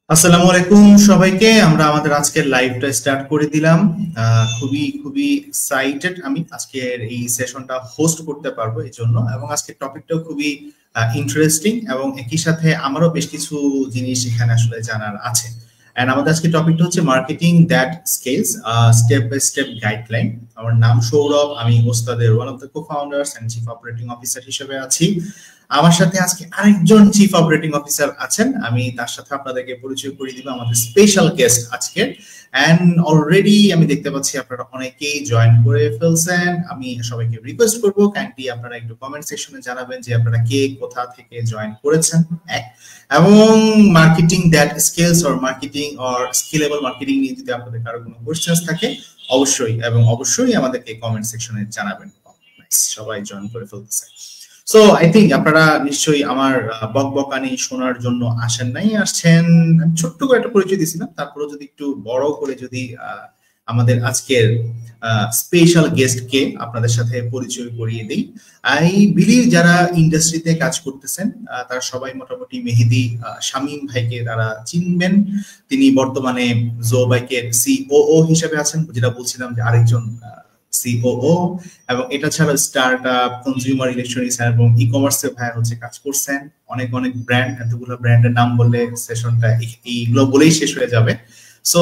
আসসালামু আলাইকুম সবাইকে। আমরা আমাদের আজকের লাইভটা স্টার্ট করে দিলাম। খুবই খুবই এক্সাইটেড আমি আজকের এই সেশনটা হোস্ট করতে পারবো এই জন্য, এবং আজকের টপিকটাও খুবই ইন্টারেস্টিং, এবং একই সাথে আমারও বেশ কিছু জিনিস এখানে আসলে জানার আছে। এন্ড আমাদের আজকে টপিকটা হচ্ছে marketing that scales, step by step guideline. আমার নাম সৌরভ, আমি ওস্তাদের one of the co founders and chief operating officer হিসেবে আছি। আমার সাথে আজকে আরেকজন চিফ অপারেটিং অফিসার আছেন, আমি তার সাথে আপনাদেরকে পরিচয় করিয়ে দিব, আমাদের স্পেশাল গেস্ট আজকে। এন্ড অলরেডি আমি দেখতে পাচ্ছি আপনারা অনেকেই জয়েন করে ফেলছেন। আমি সবাইকে রিকোয়েস্ট করবো কাইন্ডলি আপনারা একটু কমেন্ট সেকশনে জানাবেন যে আপনারা কে কোথা থেকে জয়েন করেছেন, এবং marketing that skills or marketing or skillable marketing নিয়ে যদি আপনাদের কারো কোনো কোশ্চেন্স থাকে অবশ্যই আমাদেরকে কমেন্ট সেকশনে জানাবেন। সবাই জয়েন করে ফেলতেছে। সো আই থিঙ্ক আপনারা নিশ্চয়ই আমার বকবকানি শোনার জন্য আসেন নাই, আসছেন। ছোট্ট করে একটা পরিচয় দিয়েছিলাম, তারপরে যদি একটু বড় করে যদি আমাদের আজকের স্পেশাল গেস্ট কে আপনাদের সাথে পরিচয় করিয়ে দিই। আই বিলিভ যারা ইন্ডাস্ট্রিতে কাজ করতেছেন তারা সবাই মোটামুটি মেহেদী শামীম ভাইকে তারা চিনবেন। তিনি বর্তমানে জো বাইকের সিওও হিসেবে আছেন, যেটা বলছিলাম যে আরেকজন সিওও। এবং এটা ছাড়া স্টার্টআপ, কনজিউমার ইলেকট্রনিক্স এবং ই কমার্সে ভাই হচ্ছে কাজ করছেন। অনেক অনেক ব্র্যান্ড, এতগুলো ব্র্যান্ডের নাম বললে সেশনটা এইগুলো বলেই শেষ হয়ে যাবে। সো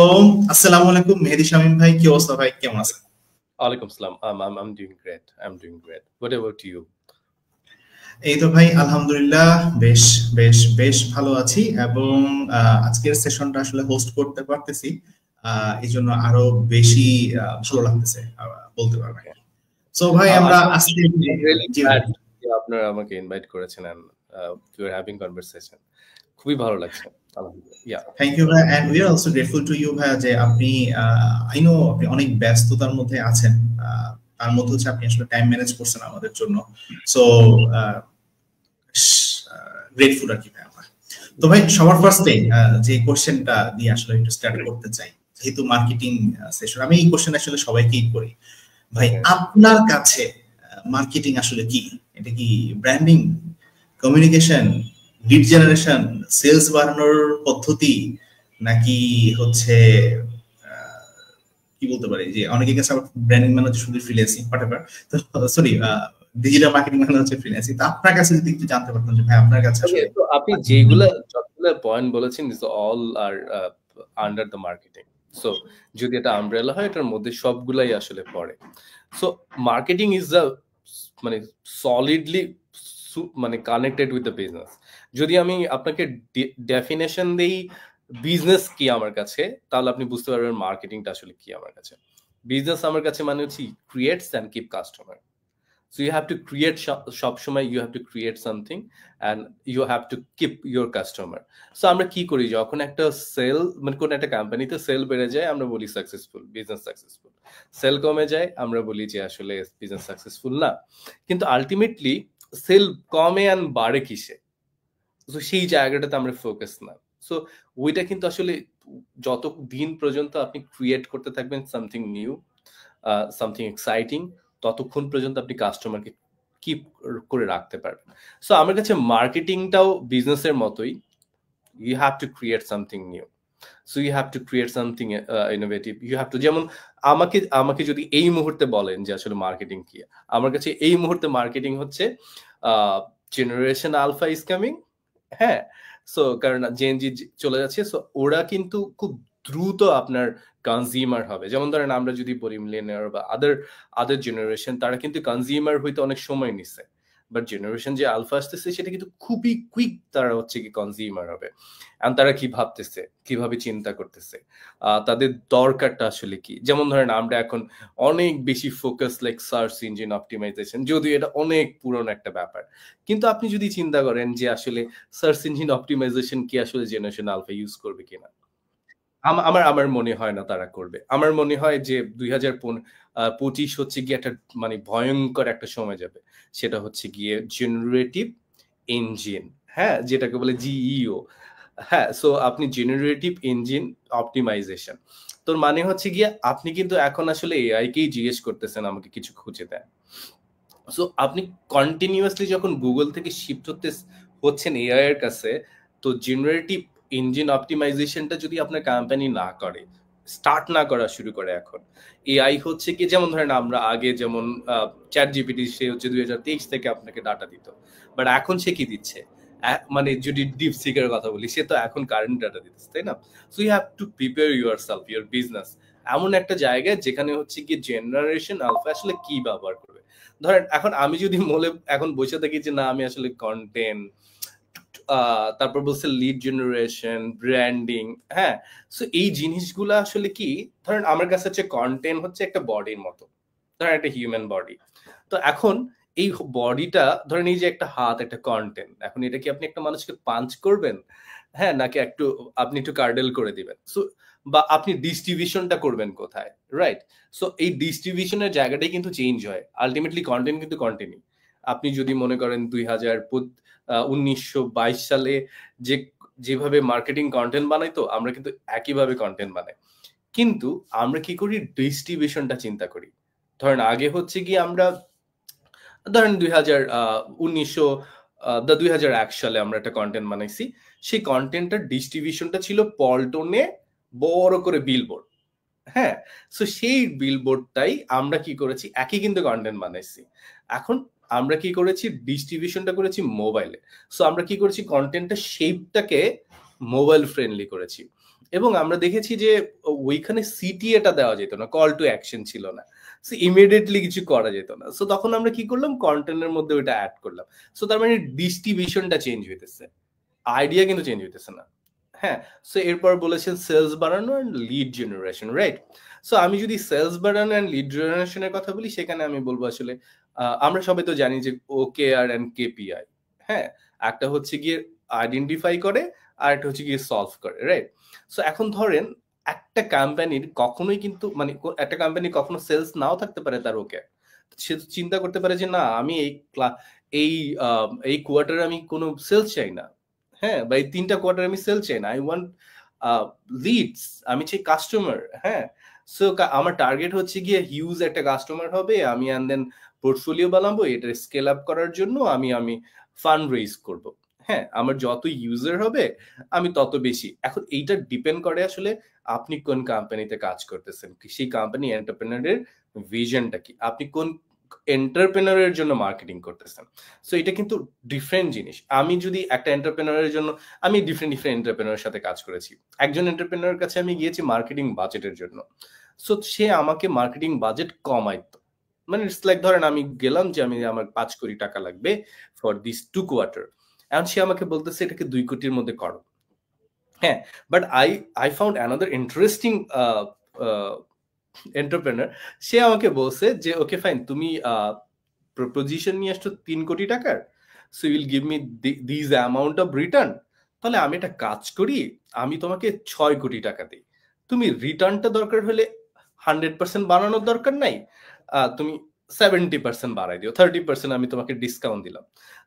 আসসালামু আলাইকুম মেহেদী শামীম ভাই, কি অবস্থা ভাই, কেমন আছেন? ওয়ালাইকুম আসসালাম। I'm doing great. I'm doing great. What about you? এই তো ভাই আলহামদুলিল্লাহ বেশ বেশ বেশ ভালো আছি, এবং আজকের সেশনটা আসলে হোস্ট করতে পারতেছি, এই জন্য আরো বেশি ভালো লাগতেছে বলতে পারবেন। সো ভাই আমরা আজকে really glad যে আপনারা আমাকে ইনভাইট করেছেন and we are having conversation. খুবই ভালো লাগছে আলহামদুলিল্লাহ। Yeah. Thank you ভাই, and we are also grateful to you ভাই যে আপনি I know আপনি অনেক ব্যস্ততার মধ্যে আছেন, তার মধ্যে হচ্ছে আপনি আসলে টাইম ম্যানেজ করছেন আমাদের জন্য। সো গ্রেটফুল আর কি ভাই আমরা। তো ভাই সবার ফার্স্টে যে কোশ্চেনটা দিয়ে আসলে একটু স্টার্ট করতে চাই, যেহেতু মার্কেটিং সেশন, আমি এই কোশ্চেন আসলে সবাইকেই করি ভাই, আপনার কাছে মার্কেটিং আসলে কি? এটা কি branding, communication, lead generation, sales বাড়ানোর পদ্ধতি, নাকি হচ্ছে কি বলতে পারি যে অনেকের কাছে ব্র্যান্ডিং মানে হচ্ছে শুধু ফ্রিল্যান্সিং হোয়াটএভার, তো সরি ডিজিটাল মার্কেটিং মানে হচ্ছে ফ্রিল্যান্সিং। তো আপনার কাছে যদি একটু জানতে পারতাম যে ভাই আপনার কাছে আসলে তো আপনি যেগুলো যতগুলো পয়েন্ট বলেছেন this all are under the marketing. So যদি এটা আমব্রেলা হয় এটার মধ্যে সবগুলাই আসলে পড়ে। সো মার্কেটিং ইজ দ্য মানে সলিডলি মানে কানেক্টেড উইথ দ্য বিজনেস। যদি আমি আপনাকে ডেফিনেশন দেই বিজনেস কি আমার কাছে, তাহলে আপনি বুঝতে পারবেন মার্কেটিংটা আসলে কি আমার কাছে। বিজনেস আমার কাছে মানে হচ্ছে creates and keep customer. So you have to create সবসময় you have to create something and you have to keep your customer. So আমরা কি করি যখন একটা সেল মানে কোন একটা কোম্পানিতে সেল বেড়ে যায় আমরা বলি সাকসেসফুল, বিজনেস সাকসেসফুল। সেল কমে যায় আমরা বলি যে আসলে বিজনেস সাকসেসফুল না। কিন্তু আলটিমেটলি সেল কমে আর বাড়ে কিসে? তো সেই জায়গাটাতে আমরা ফোকাস না। সো ওইটা কিন্তু আসলে যত দিন পর্যন্ত আপনি ক্রিয়েট করতে থাকবেন সামথিং নিউ, সামথিং এক্সাইটিং, ততক্ষণ পর্যন্ত আপনি কাস্টমারকে কিপ করে রাখতে পারবেন। সো আমার কাছে মার্কেটিংটাও বিজনেসের মতোই, you have to create something new. So you have to create something innovative. You have to, যেমন আমাকে যদি এই মুহূর্তে বলেন যে আসলে মার্কেটিং কি, আমার কাছে এই মুহূর্তে মার্কেটিং হচ্ছে জেনারেশন আলফা ইজ কামিং। হ্যাঁ, সো কারণ জেনজি চলে যাচ্ছে, সো ওরা কিন্তু খুব দ্রুত আপনার কনজিউমার হবে। যেমন ধরেন আমরা যদি বলি মিলেনিয়ার বা আদার জেনারেশন, তারা কিন্তু কনজিউমার হইতে অনেক সময় নিছে, বাট জেনারেশন যে আলফা আসতেছে সেটা কিন্তু খুবই কুইক তারা হচ্ছে কি কনজিউমার হবে। আর তারা কি ভাবতেছে, কিভাবে চিন্তা করতেছে, তাদের দরকারটা আসলে কি। যেমন ধরেন আমরা এখন অনেক বেশি focus like search engine optimisation, যদিও এটা অনেক পুরনো একটা ব্যাপার, কিন্তু আপনি যদি চিন্তা করেন যে আসলে সার্চ ইঞ্জিন অপটিমাইজেশন কি আসলে জেনারেশন আলফা ইউজ করবে কিনা, আমার মনে হয় না তারা করবে। আমার মনে হয় যে 2025 হচ্ছে গিয়ে একটা মানে ভয়ঙ্কর একটা সময় যাবে, সেটা হচ্ছে গিয়ে জেনারেটিভ ইঞ্জিন, হ্যাঁ, যেটাকে বলে জিইও। হ্যাঁ, সো আপনি জেনারেটিভ ইঞ্জিন অপটিমাইজেশন, তোর মানে হচ্ছে গিয়ে আপনি কিন্তু এখন আসলে এআই কেই জিজ্ঞেস করতেছেন আমাকে কিছু খুঁজে দেন। সো আপনি কন্টিনিউয়াসলি যখন গুগল থেকে শিফট হচ্ছেন এআই এর কাছে, তো জেনারেটিভ ইঞ্জিন অপটিমাইজেশনটা যদি আপনার কোম্পানি না করে, স্টার্ট না করা শুরু করে, এখন এআই হচ্ছে কি, যেমন ধরেন আমরা আগে যেমন চ্যাট জিপিটি সে হচ্ছে 2023 থেকে আপনাকে ডাটা দিত, বাট এখন সে কি দিচ্ছে, মানে যদি ডিপসিকের কথা বলি, সে তো এখন কারেন্ট ডাটা দিতেছে, তাই না? So you have to prepare yourself, your business এমন একটা জায়গায় যেখানে হচ্ছে কি জেনারেশন আলফা আসলে কি ব্যবহার করবে। ধরেন এখন আমি যদি এখন বসে থাকি যে না আমি আসলে কন্টেন্ট, তারপর বলছে লিড জেনারেশন, ব্র্যান্ডিং, হ্যাঁ, সো এই জিনিসগুলো আসলে কি, ধরেন আমার কাছে হচ্ছে কন্টেন্ট হচ্ছে একটা বডির মতো, ধরেন একটা হিউম্যান বডি। তো এখন এই বডিটা ধরেন এই যে একটা হাত, একটা কন্টেন্ট, এখন এটা কি আপনি একটা মানুষকে পাঞ্চ করবেন, হ্যাঁ, নাকি আপনি একটু কার্ডেল করে দিবেন, সো বা আপনি ডিস্ট্রিবিউশনটা করবেন কোথায়, রাইট? সো এই ডিস্ট্রিবিউশনের জায়গাটাই কিন্তু চেঞ্জ হয়, আলটিমেটলি কন্টেন্ট কিন্তু কন্টিনিউ। আপনি যদি মনে করেন 1922 সালে যেভাবে মার্কেটিং কন্টেন্ট বানাইতো, আমরা কিন্তু একইভাবে কন্টেন্ট বানাই, কিন্তু আমরা কি করি, ডিস্ট্রিবিউশনটা চিন্তা করি। ধরেন আগে হচ্ছে কি আমরা ধরেন 2001 সালে আমরা একটা কন্টেন্ট বানাইছি, সেই কন্টেন্টটার ডিস্ট্রিবিউশনটা ছিল পল্টনে বড় করে বিলবোর্ড, হ্যাঁ। সো সেই বিলবোর্ডটাই আমরা কি করেছি, একই কিন্তু কন্টেন্ট বানাইছি, এখন আমরা কি করেছি, ডিস্ট্রিবিউশনটা করেছি মোবাইলে। সো আমরা কি করেছি, কন্টেন্টের শেপটাকে মোবাইল ফ্রেন্ডলি করেছি, এবং আমরা দেখেছি যে ওইখানে সিটিএটা দেওয়া যেত না, কল টু অ্যাকশন ছিল না, সো ইমিডিয়েটলি কিছু করা যেত না। সো তখন আমরা কি করলাম, কন্টেন্টের মধ্যে ওইটা অ্যাড করলাম। সো তার মানে ডিস্ট্রিবিউশনটা চেঞ্জ হইতেছে, আইডিয়া কিন্তু চেঞ্জ হইতেছে না, হ্যাঁ। সো এরপর বলেছেন সেলস বাড়ানো and lead generation, right? So আমি যদি সেলস বাড়ানো অ্যান্ড লিড জেনারেশনের কথা বলি, সেখানে আমি বলবো আসলে আমরা সবাই তো জানি যে ওকেআর অ্যান্ড কেপিআই, হ্যাঁ, একটা হচ্ছে গিয়ে আইডেন্টিফাই করে আর একটা হচ্ছে গিয়ে সলভ করে, রাইট? সো এখন ধরেন একটা কোম্পানির কখনোই কিন্তু মানে একটা কোম্পানি কখনো সেলস নাও থাকতে পারে তার, ওকে সে চিন্তা করতে পারে যে না আমি এই এই কোয়ার্টারে আমি কোনো সেলস চাই না, হ্যাঁ, বা এই 3টা কোয়ার্টার আমি সেল চাই না, আই ওয়ান্ট লিডস, আমি চাই কাস্টমার, হ্যাঁ। সো আমার টার্গেট হচ্ছে গিয়ে হিউজ একটা কাস্টমার হবে, আমি অ্যান্ড দেন পোর্টফোলিও বানাবো, এটা স্কেল আপ করার জন্য আমি ফান্ড রেইজ করব, হ্যাঁ, আমার যত ইউজার হবে আমি তত বেশি। এখন এইটা ডিপেন্ড করে আসলে আপনি কোন কোম্পানিতে কাজ করতেছেন, সেই কোম্পানি এন্টারপ্রেনারের ভিশনটা কি, আপনি কোন এন্টারপ্রেনারের জন্য মার্কেটিং করতেছেন। সো এটা কিন্তু ডিফারেন্ট জিনিস। আমি যদি একটা এন্টারপ্রেনারের জন্য, আমি ডিফারেন্ট এন্টারপ্রেনারের সাথে কাজ করেছি, একজন এন্টারপ্রেনারের কাছে আমি গিয়েছি মার্কেটিং বাজেটের জন্য, সো সে আমাকে মার্কেটিং বাজেট কমাইতো, মানে ইটস লাইক ধরেন আমি গেলাম যে আমি আমার 5 কোটি টাকা লাগবে ফর দিস 2 কোয়ার্টার, এখন সে আমাকে বলতেছে এটাকে 2 কোটির মধ্যে করো, হ্যাঁ। But I found another interesting entrepreneur, সে আমাকে বলছে যে ওকে ফাইন, তুমি প্রপোজিশন নিয়ে আসছো 3 কোটি টাকার, so will give me this amount of return, তাহলে আমি একটা কাজ করি, আমি তোমাকে 6 কোটি টাকা দিই, তুমি রিটার্নটা দরকার হলে 100% বানানোর দরকার নাই, তুমি 70% বাড়াই দিও, 30% আমি তোমাকে ডিসকাউন্ট দিলাম।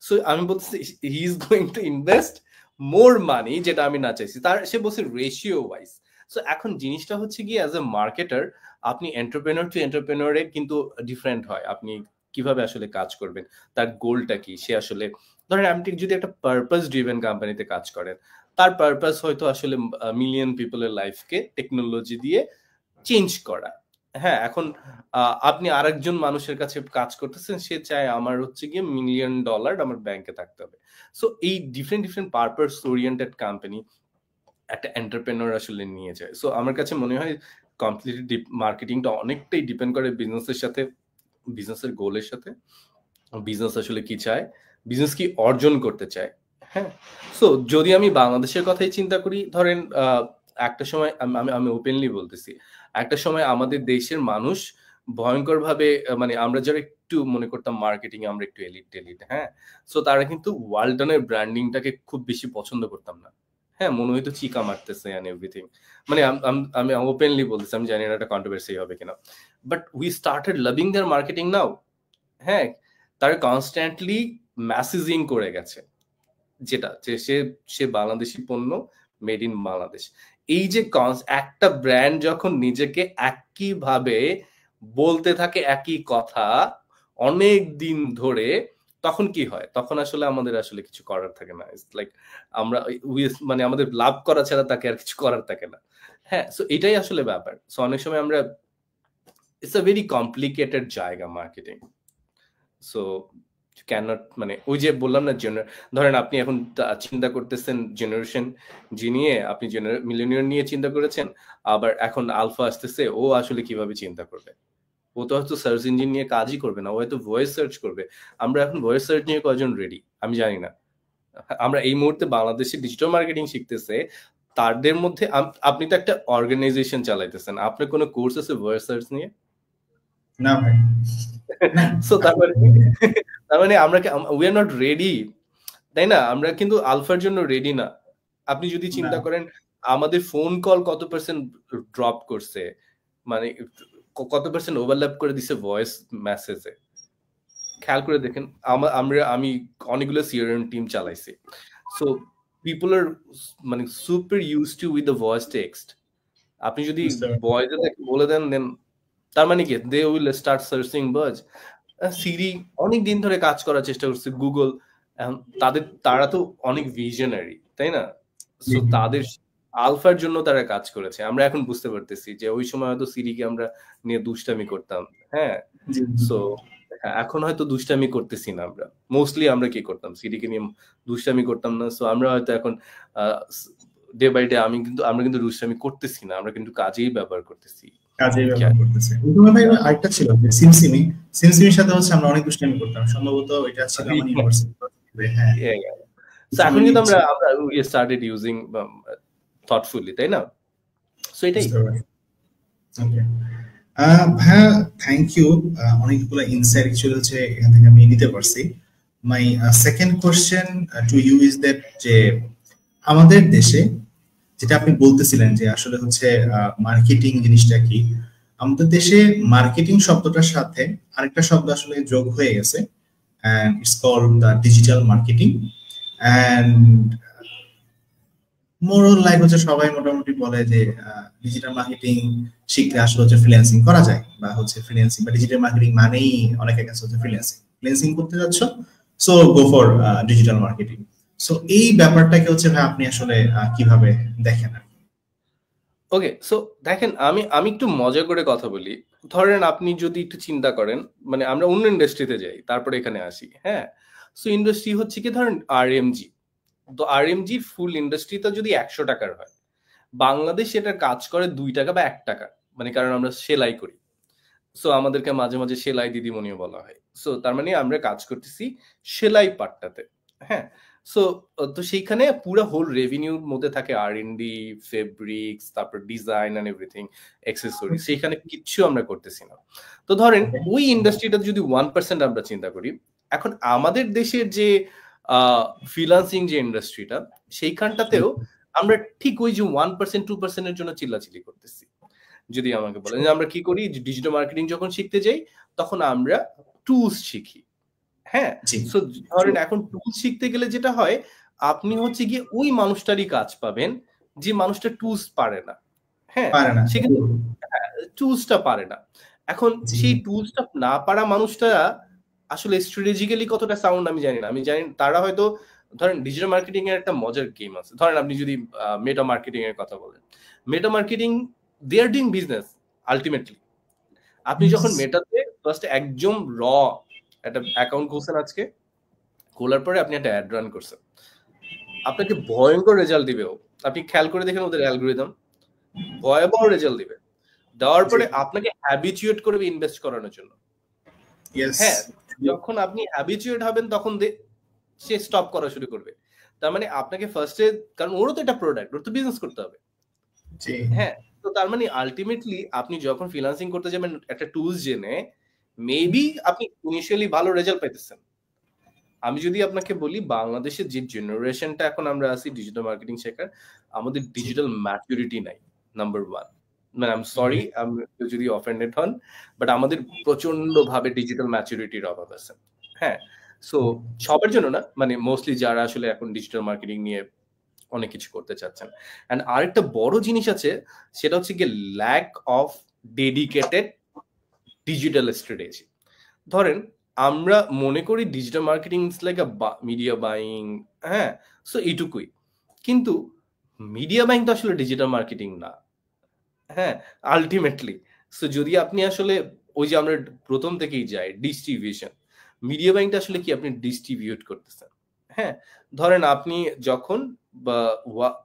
সো আমি বলছি he is going to invest more money, যেটা আমি না চাইছি, তার সে বলছে রেশিও ওয়াইজ। সো এখন জিনিসটা হচ্ছে কি, অ্যাজ এ মার্কেটার আপনি এন্টারপ্রেনার টু এন্টারপ্রেনারে কিন্তু ডিফারেন্ট হয়, আপনি কিভাবে আসলে কাজ করবেন, তার গোলটা কি, সে আসলে ধরেন আপনি যদি একটা পারপাস ড্রিভেন কোম্পানিতে কাজ করেন, তার পারপাস হয়তো আসলে মিলিয়ন পিপলের লাইফকে টেকনোলজি দিয়ে চেঞ্জ করা, হ্যাঁ। এখন আপনি আরেকজন মানুষের কাছে কাজ করতেছেন, সে চায় আমার হচ্ছে গিয়ে $1 মিলিয়ন আমার ব্যাংকে থাকতে হবে। সো এই ডিফারেন্ট পারপাস ওরিয়েন্টেড কোম্পানি একটা এন্টারপ্রেনার আসলে নিয়ে যায়। সো আমার কাছে মনে হয় কমপ্লিটলি মার্কেটিংটা অনেকটাই ডিপেন্ড করে বিজনেসের সাথে, বিজনেসের গোলের সাথে, বিজনেস আসলে কি চায়, বিজনেস কি অর্জন করতে চায়, হ্যাঁ। সো যদি আমি বাংলাদেশের কথাই চিন্তা করি, ধরেন একটা সময় আমি ওপেনলি বলতেছি, একটা সময় আমাদের দেশের মানুষ ভয়ঙ্করভাবে মানে আমরা যারা একটু মনে করতাম মার্কেটিং আমরা একটু এলিট, হ্যাঁ, সো তারা কিন্তু ওয়ালটনের ব্র্যান্ডিংটাকে খুব বেশি পছন্দ করতাম না, হ্যাঁ, মনে হয়তো চিকা মারতেছে এন্ড এভরিথিং, মানে আমি ওপেনলি বলতেছি, আমি জানি না এটা কন্ট্রোভার্সি হবে কিনা, but we started loving their marketing now, হ্যাঁ। তারা কনস্ট্যান্টলি মেসেজিং করে গেছে, যেটা যে সে বাংলাদেশি পণ্য, মেড ইন বাংলাদেশ। এই যে একটা ব্র্যান্ড যখন নিজেকে একইভাবে বলতে থাকে একই কথা অনেক দিন ধরে, তখন কি হয়, তখন আসলে আমাদের আসলে কিছু করার থাকে না, লাইক আমরা মানে আমাদের লাভ করা ছাড়া তাকে আর কিছু করার থাকে না। হ্যাঁ, সো এটাই আসলে ব্যাপার। সো অনেক সময় আমরা, ইটস আ ভেরি কমপ্লিকেটেড জায়গা মার্কেটিং। সো ক্যানট, মানে ওই যে বললাম না, ধরেন আপনি এখন চিন্তা করতেছেন জেনারেশন জি নিয়ে, আপনি মিলেনিয়ার নিয়ে চিন্তা করেছেন, আবার এখন আলফা আসতেছে, ও আসলে কিভাবে চিন্তা করবে? ও তো হয়তো সার্চ ইঞ্জিন নিয়ে কাজই করবে না, ও হয়তো ভয়েস সার্চ করবে। আমরা এখন ভয়েস সার্চ নিয়ে কয়জন রেডি আমি জানি না। আমরা এই মুহূর্তে বাংলাদেশে ডিজিটাল মার্কেটিং শিখতেছে, তাদের মধ্যে আপনি তো একটা অর্গানাইজেশন চালাইতেছেন, আপনার কোনো কোর্স আছে ভয়েস সার্চ নিয়ে? না ভাই, সো তার মানে আমরা উই আর নট রেডি, তাই না? আমরা কিন্তু আলফার জন্য রেডি না। আপনি যদি চিন্তা করেন আমাদের ফোন কল কত পার্সেন্ট ড্রপ করছে, মানে কত পার্সেন্ট ওভারল্যাপ করে দিছে ভয়েস মেসেজে, খেয়াল করে দেখেন। আমি অনেকগুলো সিআরএম টিম চালাইছি। সো পিপল আর মানে super used to with the voice text. আপনি যদি ভয়েসে বলে দেন, দেন তার মানে কি, দে উইল স্টার্ট সার্চিং বাজ। সিরি অনেক দিন ধরে কাজ করার চেষ্টা করছে, গুগল তারা তো অনেক ভিশনারি, তাই না? সো তাদের আলফার জন্য তারা কাজ করেছে। আমরা এখন বুঝতে পারতেছি যে ওই সময় হয়তো সিরিকে আমরা নিয়ে দুষ্টামি করতাম। হ্যাঁ, সো এখন হয়তো দুষ্টামি করতেছি না। আমরা মোস্টলি আমরা কি করতাম, সিরিকে নিয়ে দুষ্টামি করতাম না। সো আমরা হয়তো এখন ডে বাই ডে আমরা কিন্তু দুষ্টামি করতেছি না, আমরা কিন্তু কাজেই ব্যবহার করতেছি। কাজেই ব্যবহার করতেছে। ভাই আরেকটা ছিল যে সিমসিমির সাথে হচ্ছে আমরা অনেক দুষ্টামি করতাম, সম্ভবত এটা ছিল আমার ইউনিভার্সিটি। হ্যাঁ, সো এখন কিন্তু আমরা উই স্টার্টেড ইউজিং থটফুলি, তাই না? সো এটাই। ওকে ভাইয়া, থ্যাংক ইউ। অনেকগুলো ইনসাইট অ্যাকচুয়ালি হচ্ছে এখান থেকে আমি নিতে পারছি। My second question to you is that, যে আমাদের দেশে যেটা আপনি বলতেছিলেন যে আসলে হচ্ছে মার্কেটিং জিনিসটা কি, আমাদের দেশে মার্কেটিং শব্দটার সাথে আরেকটা শব্দ আসলে যোগ হয়ে গেছে, and it's called the digital marketing. and Morol like হচ্ছে সবাই মোটামুটি বলে যে ডিজিটাল মার্কেটিং শিখলে আসলে হচ্ছে ফ্রিল্যান্সিং করা যায়, বা হচ্ছে ফ্রিল্যান্সিং বা ডিজিটাল মার্কেটিং মানেই অনেকের কাছে হচ্ছে ফ্রিল্যান্সিং করতে যাচ্ছ, so go for digital marketing. So এই ব্যাপারটাকে হচ্ছে ভাই আপনি আসলে কিভাবে দেখেন? ওকে, সো দেখেন, আমি একটু মজা করে কথা বলি। ধরেন আপনি যদি একটু চিন্তা করেন, মানে আমরা অন্য ইন্ডাস্ট্রিতে যাই তারপরে এখানে আসি। হ্যাঁ, সো ইন্ডাস্ট্রি হচ্ছে কি, ধরেন আরএমজি। তো আরএমজি ফুল ইন্ডাস্ট্রিটা যদি 100 টাকার হয়, বাংলাদেশ এটার কাজ করে 2 টাকা বা 1 টাকা, মানে কারণ আমরা সেলাই করি। সো আমাদেরকে মাঝে মাঝে সেলাই দিদিমণিও বলা হয়। সো তার মানে আমরা কাজ করতেছি সেলাই পার্টটাতে। হ্যাঁ, সো তো সেইখানে পুরো হোল রেভিনিউর মধ্যে থাকে আর&ডি, ফেব্রিক্স, তারপর ডিজাইন এন্ড এভরিথিং, অ্যাক্সেসরি, সেইখানে কিচ্ছু আমরা করতেছি না। তো ধরেন ওই ইন্ডাস্ট্রিটা যদি 1% আমরা চিন্তা করি, এখন আমাদের দেশের যে ফ্রিল্যান্সিং যে ইন্ডাস্ট্রিটা, সেইখানটাতেও আমরা ঠিক ওই যে 1% 2%-এর জন্য চিল্লাচিল্লি করতেছি। যদি আমাকে বলেন যে আমরা কি করি, ডিজিটাল মার্কেটিং যখন শিখতে যাই তখন আমরা টুলস শিখি। হ্যাঁ, সো ধরেন এখন টুলস শিখতে গেলে যেটা হয়, আপনি হচ্ছে গিয়ে ওই মানুষটারই কাজ পাবেন যে মানুষটা টুলস পারে না। হ্যাঁ, সে কিন্তু টুলসটা পারে না। এখন সেই টুলসটা না পারা মানুষটা আসলে স্ট্র্যাটেজিক্যালি কতটা সাউন্ড আমি জানি না। আমি জানি তারা হয়তো, ধরেন ডিজিটাল মার্কেটিং এর একটা মজার গেম আছে। ধরেন আপনি যদি মেটা মার্কেটিং এর কথা বলেন, Meta marketing they are doing business ultimately. আপনি যখন মেটাতে ফার্স্ট একদম র একটা অ্যাকাউন্ট খুলছেন, আজকে খোলার পরে আপনি একটা অ্যাড রান করছেন, আপনাকে ভয়ঙ্কর রেজাল্ট দিবে। আপনি খেয়াল করে দেখেন ওদের অ্যালগরিদম ভয়াবহ রেজাল্ট দিবে। দেওয়ার পরে আপনাকে হ্যাবিচুয়েট করবে ইনভেস্ট করানোর জন্য। হ্যাঁ, যখন আপনি হ্যাবিচুয়েট হবেন তখন সে স্টপ করা শুরু করবে। তার মানে আপনাকে ফার্স্টে, কারণ ওরও তো একটা প্রোডাক্ট, ওর তো বিজনেস করতে হবে। হ্যাঁ, তো তার মানে আলটিমেটলি আপনি যখন ফ্রিল্যান্সিং করতে যাবেন একটা টুলস জেনে, মেবি আপনি ইনিশিয়ালি ভালো রেজাল্ট পাইতেছেন। আমি যদি আপনাকে বলি, বাংলাদেশের যে জেনারেশনটা এখন আমরা আছি ডিজিটাল মার্কেটিং শেখার, আমাদের ডিজিটাল ম্যাচুরিটি নাই, নাম্বার 1। মানে আই এম সরি যদি অফেন্ডেড হন, বাট আমাদের প্রচন্ড ভাবে ডিজিটাল ম্যাচুরিটির অভাব আছে। হ্যাঁ, সো সবার জন্য না, মানে মোস্টলি যারা আসলে এখন ডিজিটাল মার্কেটিং নিয়ে অনেক কিছু করতে চাচ্ছেন। এন্ড আরেকটা বড় জিনিস আছে, সেটা হচ্ছে গিয়ে lack of dedicated digital strategy. ধরেন আমরা মনে করি digital marketing is like a media buying, হ্যাঁ, সো এইটুকুই। কিন্তু মিডিয়া বাইং তো আসলে ডিজিটাল মার্কেটিং না, হ্যাঁ, আলটিমেটলি। সো যদি আপনি আসলে ওই যে আমরা প্রথম থেকেই যাই ডিস্ট্রিবিউশন, মিডিয়া বাইংটা আসলে কি আপনি ডিস্ট্রিবিউট করতেছেন, হ্যাঁ। ধরেন আপনি যখন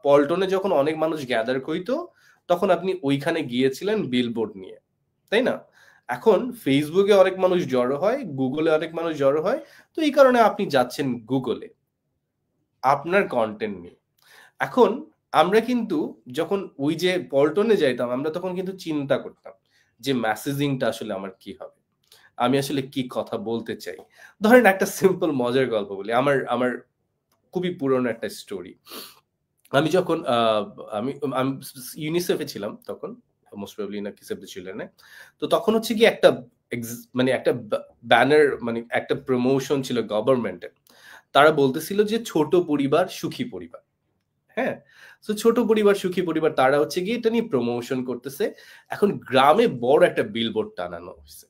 পল্টনে যখন অনেক মানুষ গ্যাদার করিতো, তখন আপনি ওইখানে গিয়েছিলেন বিলবোর্ড নিয়ে, তাই না? এখন ফেসবুকে অনেক মানুষ জড়ো হয়, গুগলে অনেক মানুষ জড়ো হয়, তো এই কারণে আপনি যাচ্ছেন গুগলে আপনার কন্টেন্ট নিয়ে। এখন আমরা কিন্তু যখন ওই যে পল্টনে যাইতাম, আমরা তখন কিন্তু চিন্তা করতাম যে মেসেজিংটা আসলে আমার কি হবে, আমি আসলে কি কথা বলতে চাই। ধরেন একটা সিম্পল মজার গল্প বলি, আমার আমার খুবই পুরনো একটা স্টোরি। আমি যখন আমি আমি ইউনিসেফে ছিলাম তখন, মোস্ট প্রবাবলি না কিসেভ দ্য চিলড্রেনে। তো তখন হচ্ছে কি একটা মানে একটা ব্যানার, মানে একটা প্রমোশন ছিল গভর্নমেন্টের। তারা বলতেছিল যে ছোট পরিবার সুখী পরিবার, হ্যাঁ। তো ছোট পরিবার সুখী পরিবার, তারা হচ্ছে গিয়ে এটা নিয়ে প্রমোশন করতেছে। এখন গ্রামে বড় একটা বিলবোর্ড টানানো হয়েছে।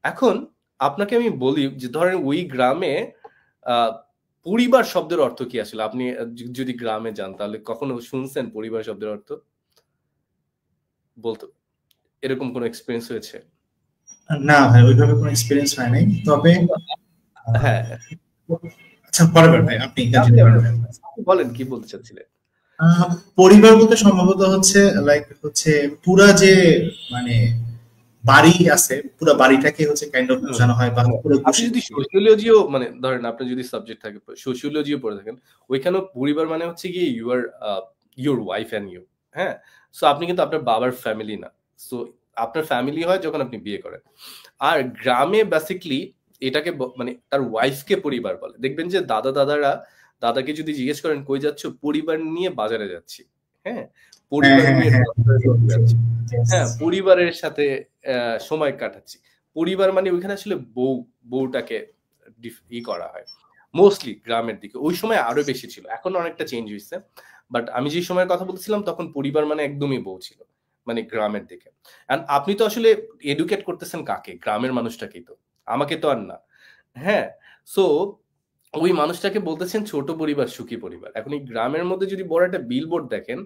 এখন আপনাকে আমি বলি যে ধরেন ওই গ্রামে পরিবার শব্দের অর্থ কি আসলে, আপনি যদি গ্রামে যান তাহলে কখনো শুনছেন পরিবার শব্দের অর্থ বলতো? এরকম কোনো এক্সপেরিয়েন্স হয়েছে? না ভাই, ওইভাবে কোনো এক্সপেরিয়েন্স হয় নাই। তবে হ্যাঁ, আচ্ছা, বরাবর ভাই আপনি কন্টিনিউ করেন। বলেন কি বলতে চাচ্ছিলেন? পরিবার বলতে সম্ভবত হচ্ছে লাইক হচ্ছে পুরা যে মানে বাড়ি আছে, পুরা বাড়িটাকে হচ্ছে কাইন্ড অফ বোঝানো হয়, বা পুরো আপনি যদি সোশিওলজিও, মানে ধরেন আপনি যদি সাবজেক্ট থাকে সোশিওলজিও পড়ে থাকেন, ওইখানে পরিবার মানে হচ্ছে কি ইউর ওয়াইফ এন্ড ইউ, হ্যাঁ। সো আপনি কিন্তু আপনার বাবার ফ্যামিলি না, সো আপনার ফ্যামিলি হয় যখন আপনি বিয়ে করেন। আর গ্রামে বেসিক্যালি এটাকে মানে তার ওয়াইফকে পরিবার বলে। দেখবেন যে দাদারা দাদাকে যদি জিজ্ঞেস করেন কই যাচ্ছ, পরিবার নিয়ে বাজারে যাচ্ছি, হ্যাঁ, পরিবার নিয়ে যাচ্ছি, হ্যাঁ, পরিবারের সাথে সময় কাটাচ্ছি। পরিবার মানে ওইখানে আসলে বউটাকে করা হয় মোস্টলি গ্রামের দিকে। ওই সময় আরো বেশি ছিল, এখন অনেকটা চেঞ্জ হয়েছে। বাট আমি যে সময়ের কথা বলছিলাম তখন পরিবার মানে একদমই বউ ছিল, মানে গ্রামের দিকে। এন্ড আপনি তো আসলে এডুকেট করতেছেন কাকে? গ্রামের মানুষটাকেই তো, আমাকে তো আর না, হ্যাঁ। সো ওই মানুষটাকে বলতেছেন ছোট পরিবার সুখী পরিবার। এখন এই গ্রামের মধ্যে যদি বড় একটা বিলবোর্ড দেখেন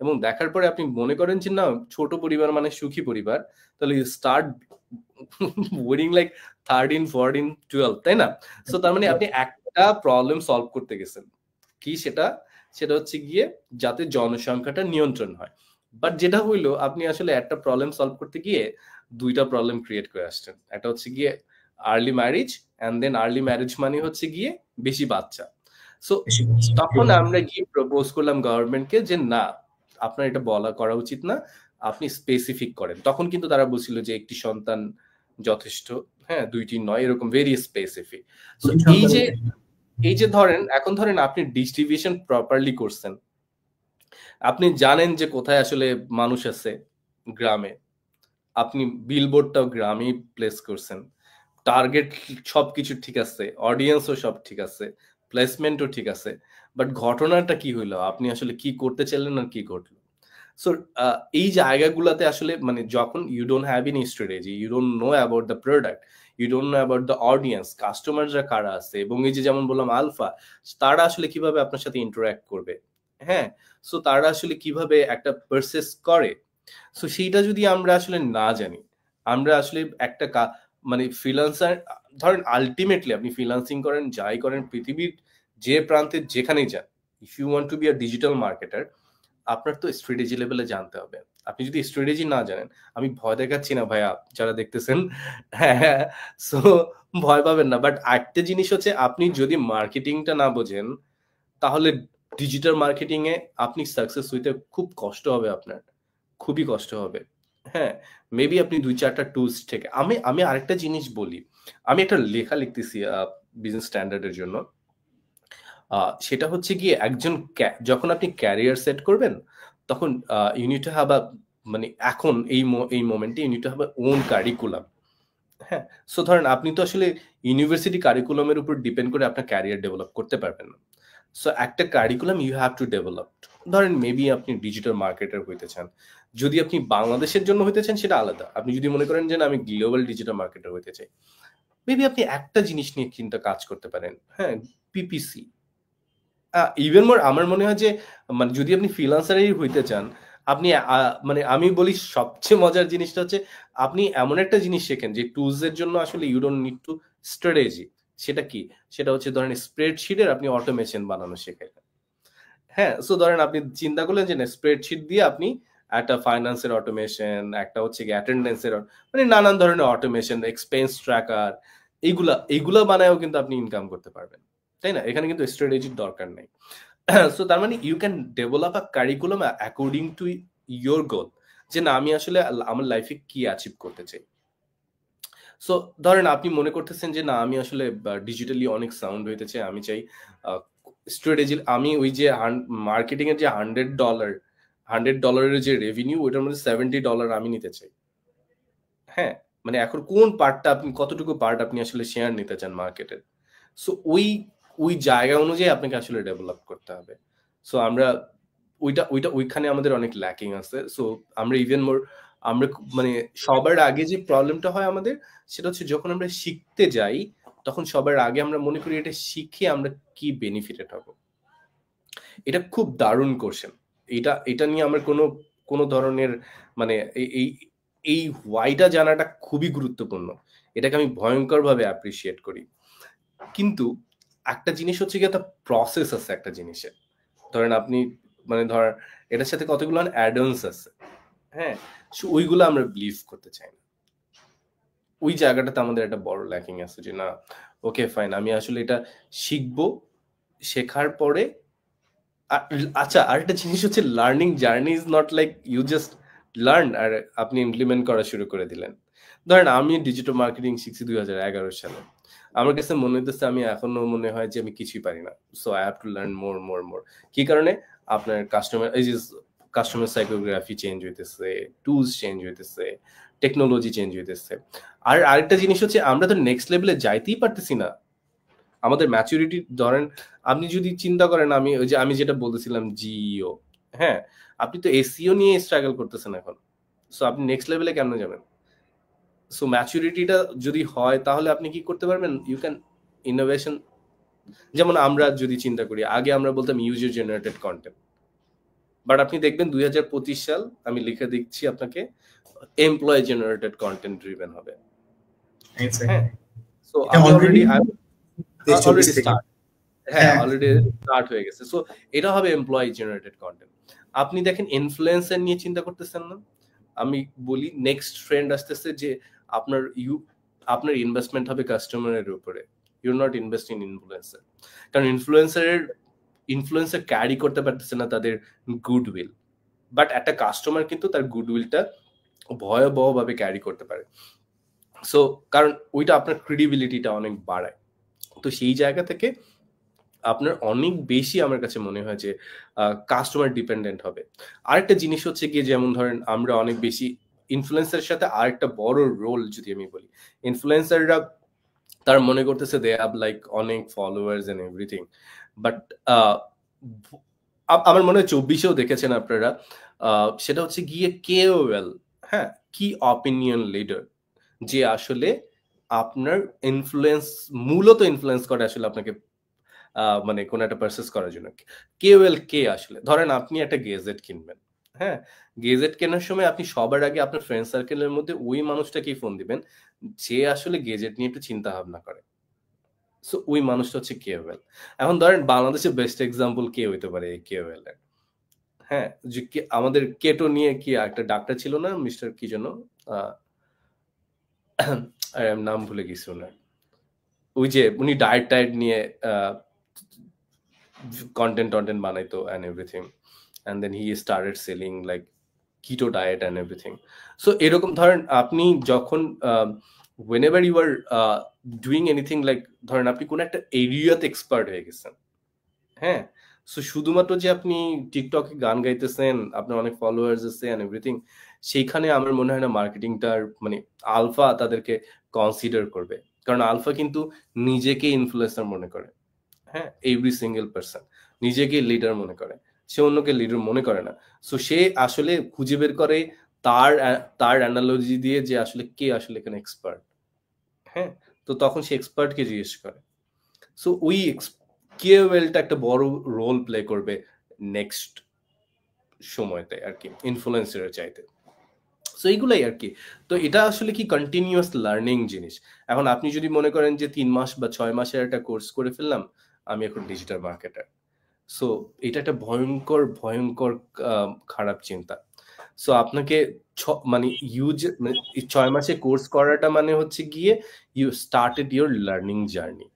এবং দেখার পরে আপনি মনে করেন যে না ছোট পরিবার মানে সুখী পরিবার, তাহলে ইউ স্টার্ট ওয়ারিং লাইক 13, 14, 12, তাই না? সো তার মানে আপনি একটা প্রবলেম সলভ করতে গেছেন। কি সেটা? সেটা হচ্ছে গিয়ে যাতে জনসংখ্যাটা নিয়ন্ত্রণ হয়। বাট যেটা হইলো আপনি আসলে একটা প্রবলেম সলভ করতে গিয়ে দুইটা প্রবলেম ক্রিয়েট করে আসছেন। একটা হচ্ছে গিয়ে early marriage, and then early marriage মানে হচ্ছে গিয়ে বেশি বাচ্চা। সো তখন আমরা গিয়ে প্রপোজ করলাম গভর্নমেন্টকে যে না, আপনার এটা করা উচিত না, আপনি স্পেসিফিক করেন। তখন কিন্তু তারা বলছিল যে একটি সন্তান যথেষ্ট, হ্যাঁ, দুইটি নয়, এরকম ভেরি স্পেসিফিক। সো এই যে ধরেন এখন ধরেন আপনি ডিস্ট্রিবিউশন প্রপারলি করছেন, আপনি জানেন যে কোথায় আসলে মানুষ আছে গ্রামে, আপনি বিলবোর্ডটাও গ্রামেই প্লেস করছেন, টার্গেট সবকিছু ঠিক আছে, অডিয়েন্সও সব ঠিক আছে, প্লেসমেন্টও ঠিক আছে, বাট ঘটনাটা কি হইলো, আপনি আসলে কি করতে চাইলেন আর কি ঘটলো? সো এই জায়গাগুলোতে আসলে মানে যখন you don't have any strategy, you don't know about the product, you don't know about the audience, কাস্টমাররা কারা আছে, এবং এই যে যেমন বললাম আলফা, তারা আসলে কিভাবে আপনার সাথে ইন্টারঅ্যাক্ট করবে, হ্যাঁ, সো তারা আসলে কিভাবে একটা পারচেজ করে, সো সেইটা যদি আমরা আসলে না জানি, আমরা আসলে একটা মানে ফ্রিল্যান্সার, ধরেন আলটিমেটলি আপনি ফ্রিল্যান্সিং করেন, যাই করেন, পৃথিবীর যে প্রান্তে যেখানেই যান, if you want to be a digital marketer, আপনার তো স্ট্র্যাটেজি লেভেলে জানতে হবে। আপনি যদি স্ট্র্যাটেজি না জানেন, আমি ভয় দেখাচ্ছি না ভাইয়া যারা দেখতেছেন, হ্যাঁ, সো ভয় পাবেন না। বাট একটা জিনিস হচ্ছে, আপনি যদি মার্কেটিংটা না বোঝেন, তাহলে ডিজিটাল মার্কেটিং এ আপনি সাকসেস হইতে খুব কষ্ট হবে, আপনার খুবই কষ্ট হবে, হ্যাঁ। মেবি আপনি 2-4টা টুলস থেকে, আমি আরেকটা জিনিস বলি, আমি একটা লেখা লিখতেছি বিজনেস স্ট্যান্ডার্ডের জন্য। সেটা হচ্ছে গিয়ে একজন যখন আপনি ক্যারিয়ার সেট করবেন, তখন you need to have a, মানে এখন এই মোমেন্টে you need to have a own curriculum, হ্যাঁ। সো ধরেন আপনি তো আসলে ইউনিভার্সিটি কারিকুলামের উপর ডিপেন্ড করে আপনার ক্যারিয়ার ডেভেলপ করতে পারবেন না। সো একটা curriculum you have to develop. ধরেন মেবি আপনি ডিজিটাল মার্কেটার হইতে চান, যদি আপনি বাংলাদেশের জন্য হইতে চান সেটা আলাদা। আপনি যদি মনে করেন যে আমি গ্লোবাল ডিজিটাল মার্কেটার হইতে চাই, মেবি আপনি একটা জিনিস নিয়ে কিন্তু কাজ করতে পারেন, হ্যাঁ, পিপিসি। ইভেন মোর আমার মনে হয় যে মানে যদি আপনি ফ্রিল্যান্সারই হইতে চান, আপনি মানে আমি বলি সবচেয়ে মজার জিনিসটা হচ্ছে আপনি এমন একটা জিনিস শেখেন যে টুলস এর জন্য আসলে you don't need to strategy. সেটা কি? সেটা হচ্ছে ধরেন স্প্রেডশিটের আপনি অটোমেশন বানানো শেখেন। হ্যাঁ, সো ধরেন আপনি চিন্তা করলেন যে না স্প্রেডশিট দিয়ে আপনি একটা ফাইন্যান্সের অটোমেশন, একটা হচ্ছে গিয়ে অ্যাটেন্ডেন্সের মানে নানান ধরনের অটোমেশন, এক্সপেন্স ট্র্যাকার, এইগুলা বানায়ও কিন্তু আপনি ইনকাম করতে পারবেন। তাই না? এখানে কিন্তু স্ট্র্যাটেজির দরকার নেই। সো তার মানে you can develop a curriculum according to your goal, যে না আমি আসলে আমার লাইফে কি অ্যাচিভ করতে চাই। সো ধরেন আপনি মনে করতেছেন যে না আমি আসলে ডিজিটালি অনেক সাউন্ড হইতে চাই, আমি চাই স্ট্র্যাটেজি, আমি ওই যে মার্কেটিং এর যে $100 যে রেভিনিউ, ওইটার মধ্যে $70 আমি নিতে চাই। হ্যাঁ, মানে এখন কোন পার্টটা আপনি কতটুকু পার্ট আপনি আসলে শেয়ার নিতে চান মার্কেটের। সো ওই জায়গা অনুযায়ী আপনাকে আসলে ডেভেলপ করতে হবে। সো আমরা ওইখানে আমাদের অনেক ল্যাকিং আছে। সো আমরা ইভেন মোর আমরা মানে সবার আগে যে প্রবলেমটা হয় আমাদের, সেটা হচ্ছে যখন আমরা শিখতে যাই তখন সবার আগে আমরা মনে করি এটা শিখে আমরা কি বেনিফিটেড হব। এটা খুব দারুণ কোশ্চেন। এটা নিয়ে আমার কোনো ধরনের মানে এই হোয়াইটা জানাটা খুবই গুরুত্বপূর্ণ। এটাকে আমি ভয়ঙ্করভাবে অ্যাপ্রিসিয়েট করি। কিন্তু একটা জিনিস হচ্ছে কি, একটা প্রসেস আছে একটা জিনিসের। ধরেন আপনি মানে এটার সাথে কতগুলো অ্যাডন্স আছে, হ্যাঁ, ওইগুলো আমরা বিলিভ করতে চাই না। ওই জায়গাটাতে আমাদের একটা বড় ল্যাকিং আছে যে না ওকে ফাইন, আমি আসলে এটা শিখবো, শেখার পরে আচ্ছা আরেকটা জিনিস হচ্ছে learning journey is not like you just learn আর আপনি ইমপ্লিমেন্ট করা শুরু করে দিলেন। ধরেন আমি ডিজিটাল মার্কেটিং শিখছি 2011 সালে। আমার কাছে মনে হইতেছে আমি এখনো মনে হয় যে আমি কিছুই পারি না। So I have to learn more. কি কারণে? আপনার কাস্টমার সাইকোগ্রাফি চেঞ্জ হইতেছে, টুলস চেঞ্জ হইতেছে, টেকনোলজি চেঞ্জ হইতেছে। আর আরেকটা জিনিস হচ্ছে আমরা তো নেক্সট লেভেলে যাইতেই পারতেছি না। আমাদের ম্যাচুরিটি ধরেন আপনি যদি চিন্তা করেন, আমি যেটা বলতেছিলাম জিইও, হ্যাঁ, আপনি তো এসইও নিয়ে স্ট্রাগল করতেছেন এখন। সো আপনি নেক্সট লেভেলে কেমনে যাবেন? সো ম্যাচুরিটিটা যদি হয় তাহলে আপনি কি করতে পারবেন? You can innovation. যেমন আমরা যদি চিন্তা করি, আগে আমরা বলতাম ইউজার জেনারেটেড কন্টেন্ট, বাট আপনি দেখবেন 2025 সাল, আমি লিখে দিচ্ছি আপনাকে, এমপ্লয় জেনারেটেড কন্টেন্ট ড্রিভেন হবে। হ্যাঁ, সো আমি অলরেডি স্টার্ট, হ্যাঁ অলরেডি স্টার্ট হয়ে গেছে। সো এটা হবে এমপ্লয়ি জেনারেটেড কন্টেন্ট। আপনি দেখেন ইনফ্লুয়েন্সার নিয়ে চিন্তা করতেছেন না? আমি বলি নেক্সট ট্রেন্ড আসতেছে যে আপনার ইনভেস্টমেন্ট হবে কাস্টমারের উপরে, you not invest in influencer. কারণ ইনফ্লুয়েন্সার ক্যারি করতে পারতেছে না তাদের গুডউইল, বাট একটা কাস্টমার কিন্তু তার গুডউইলটা ভয়াবহভাবে ক্যারি করতে পারে। সো কারণ ওইটা আপনার ক্রেডিবিলিটিটা অনেক বাড়ায়। তো সেই জায়গা থেকে আপনার অনেক বেশি আমার কাছে মনে হয় যে কাস্টমার ডিপেন্ডেন্ট হবে। আরেকটা জিনিস হচ্ছে গিয়ে, যেমন ধরেন আমরা অনেক বেশি ইনফ্লুয়েন্সারের সাথে আরেকটা বড় রোল যদি আমি বলি, ইনফ্লুয়েন্সাররা তার মনে করতেছে দে হ্যাভ লাইক অনেক ফলোয়ার্স এন্ড এভরিথিং, বাট আমার মনে হয় 24-এও দেখেছেন আপনারা, সেটা হচ্ছে গিয়ে কেওএল, হ্যাঁ, কি অপিনিয়ন লিডার, যে আসলে আপনার মূলত ইনফ্লুয়েন্স করে আসলে আপনাকে মানে কোন একটা পারচেজ করার জন্য। কেওএল কে আসলে? ধরেন আপনি একটা গেজেট কিনবেন, হ্যাঁ, গেজেট কেনার সময় আপনি সবার আগে আপনার ফ্রেন্ড সার্কেলের মধ্যে ওই মানুষটাকেই ফোন দিবেন যে আসলে গেজেট নিয়ে একটু চিন্তা ভাবনা করে। সো ওই মানুষটা হচ্ছে কেওএল। এখন ধরেন বাংলাদেশের বেস্ট এক্সাম্পল কে হইতে পারে এই কেওএল এর? হ্যাঁ, যে আমাদের কেটো নিয়ে কি একটা ডাক্তার ছিল না, মিস্টার কি যেন, নাম ভুলে গেছি ওনার, ওই যে উনি ডায়েট নিয়ে content বানাইতো and everything, and then he started selling like keto diet and everything. So এরকম ধরেন আপনি যখন whenever you are doing anything, like ধরেন আপনি কোন একটা এরিয়াতে এক্সপার্ট হয়ে গেছেন, হ্যাঁ, সো শুধুমাত্র যে আপনি টিকটকে গান গাইতেছেন, আপনার অনেক ফলোয়ার্স আছে and everything, সেইখানে আমার মনে হয় না মার্কেটিংটার মানে আলফা তাদেরকে কনসিডার করবে। কারণ আলফা কিন্তু নিজেকে ইনফ্লুয়েন্সার মনে করে, হ্যাঁ, এভরি সিঙ্গেল পারসন নিজেকে লিডার মনে করে, সে অন্যকে লিডার মনে করে না। সো সে আসলে খুঁজে বের করে তার অ্যানালজি দিয়ে যে আসলে কে আসলে এখানে এক্সপার্ট, হ্যাঁ, তো তখন সে এক্সপার্টকে জিজ্ঞেস করে। সো ওই কেওএলটা একটা বড় রোল প্লে করবে নেক্সট সময়তে আর কি, ইনফ্লুয়েন্সারের চাইতে। সো এইগুলাই আর কি। তো এটা আসলে কি কন্টিনিউয়াস লার্নিং জিনিস। এখন আপনি যদি মনে করেন যে 3 মাস বা 6 মাসের একটা কোর্স করে ফেললাম, আমি এখন ডিজিটাল মার্কেটার, সো এটা একটা ভয়ঙ্কর ভয়ঙ্কর খারাপ চিন্তা। সো আপনাকে মানে মানে 6 মাসে কোর্স করাটা মানে হচ্ছে গিয়ে you started your learning journey,